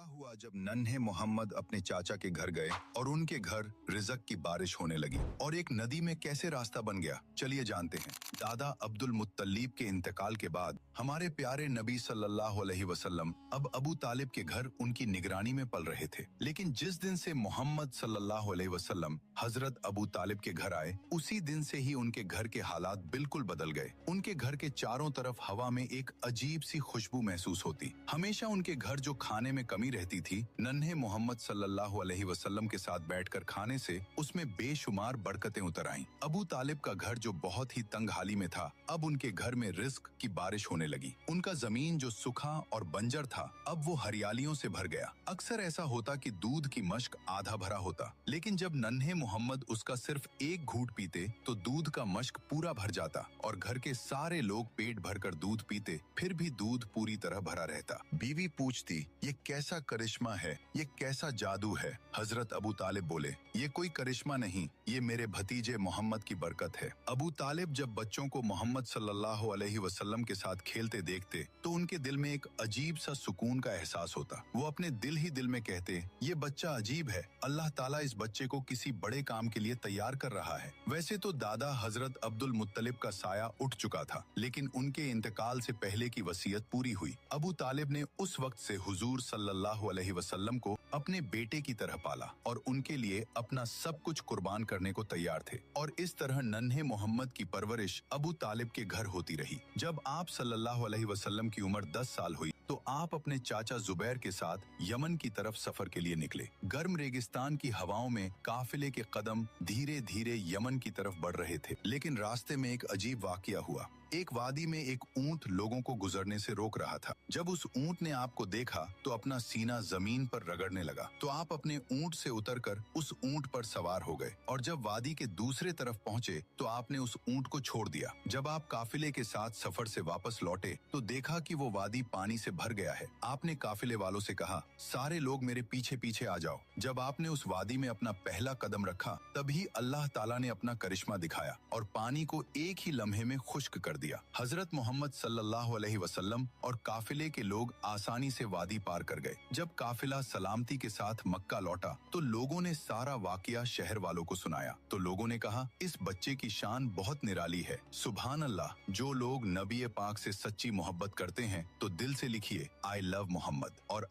हुआ जब नन्हे मोहम्मद अपने चाचा के घर गए और उनके घर रिज़्क की बारिश होने लगी और एक नदी में कैसे रास्ता बन गया, चलिए जानते हैं। दादा अब्दुल मुत्तलिब के इंतकाल के बाद हमारे प्यारे नबी सल्लल्लाहु अलैहि वसल्लम अब अबू तालिब के घर उनकी निगरानी में पल रहे थे। लेकिन जिस दिन से मोहम्मद सल्लल्लाहु अलैहि वसल्लम हजरत अबू तालिब के घर आए, उसी दिन से ही उनके घर के हालात बिल्कुल बदल गए। उनके घर के चारों तरफ हवा में एक अजीब सी खुशबू महसूस होती। हमेशा उनके घर जो खाने में कमी रहती थी, नन्हे मोहम्मद सल्लल्लाहु अलैहि वसल्लम के साथ बैठकर खाने से उसमें बेशुमार बरकतें उतर आईं। अबू तालिब का घर जो बहुत ही तंग हाली में था, अब उनके घर में रिज़्क की बारिश होने लगी। उनका जमीन जो सूखा और बंजर था, अब वो हरियालियों से भर गया। अक्सर ऐसा होता कि दूध की मश्क आधा भरा होता, लेकिन जब नन्हे मोहम्मद उसका सिर्फ एक घूंट पीते तो दूध का मश्क पूरा भर जाता और घर के सारे लोग पेट भरकर दूध पीते, फिर भी दूध पूरी तरह भरा रहता। बीवी पूछती, ये कैसा करिश्मा है, ये कैसा जादू है? हजरत अबू तालिब बोले, ये कोई करिश्मा नहीं, ये मेरे भतीजे मोहम्मद की बरकत है। अबू तालिब जब बच्चों को मोहम्मद सल्लल्लाहु अलैहि वसल्लम के साथ खेलते देखते तो उनके दिल में एक अजीब सा सुकून का एहसास होता। वो अपने दिल ही दिल में कहते, ये बच्चा अजीब है, अल्लाह ताला इस बच्चे को किसी बड़े काम के लिए तैयार कर रहा है। वैसे तो दादा हजरत अब्दुल मुत्तलिब का साया उठ चुका था, लेकिन उनके इंतकाल से पहले की वसीयत पूरी हुई। अबू तालिब ने उस वक्त से हुजूर सल्लल्लाहु अलैहि वसल्लम को अपने बेटे की तरह पाला और उनके लिए अपना सब कुछ कुर्बान करने को तैयार थे। और इस तरह नन्हे मोहम्मद की परवरिश अबू तालिब के घर होती रही। जब आप सल्लल्लाहु अलैहि वसल्लम की उम्र 10 साल हुई तो आप अपने चाचा जुबैर के साथ यमन की तरफ सफर के लिए निकले। गर्म रेगिस्तान की हवाओं में काफिले के कदम धीरे धीरे यमन की तरफ बढ़ रहे थे, लेकिन रास्ते में एक अजीब वाकया हुआ। एक वादी में एक ऊंट लोगों को गुजरने से रोक रहा था। जब उस ऊंट ने आपको देखा तो अपना सीना जमीन पर रगड़ने लगा, तो आप अपने ऊंट से उतरकर उस ऊंट पर सवार हो गए और जब वादी के दूसरे तरफ पहुंचे तो आपने उस ऊंट को छोड़ दिया। जब आप काफिले के साथ सफर से वापस लौटे तो देखा कि वो वादी पानी से भर गया है। आपने काफिले वालों से कहा, सारे लोग मेरे पीछे पीछे आ जाओ। जब आपने उस वादी में अपना पहला कदम रखा, तभी अल्लाह ताला ने अपना करिश्मा दिखाया और पानी को एक ही लम्हे में खुश्क कर दिया। हजरत मोहम्मद सल्लल्लाहु अलैहि वसल्लम और काफिले के लोग आसानी से वादी पार कर गए। जब काफिला सलामती के साथ मक्का लौटा तो लोगों ने सारा वाकया शहर वालों को सुनाया। तो लोगों ने कहा, इस बच्चे की शान बहुत निराली है। सुभान अल्लाह। जो लोग नबी पाक से सच्ची मोहब्बत करते हैं तो दिल से लिखिए, आई लव मोहम्मद। और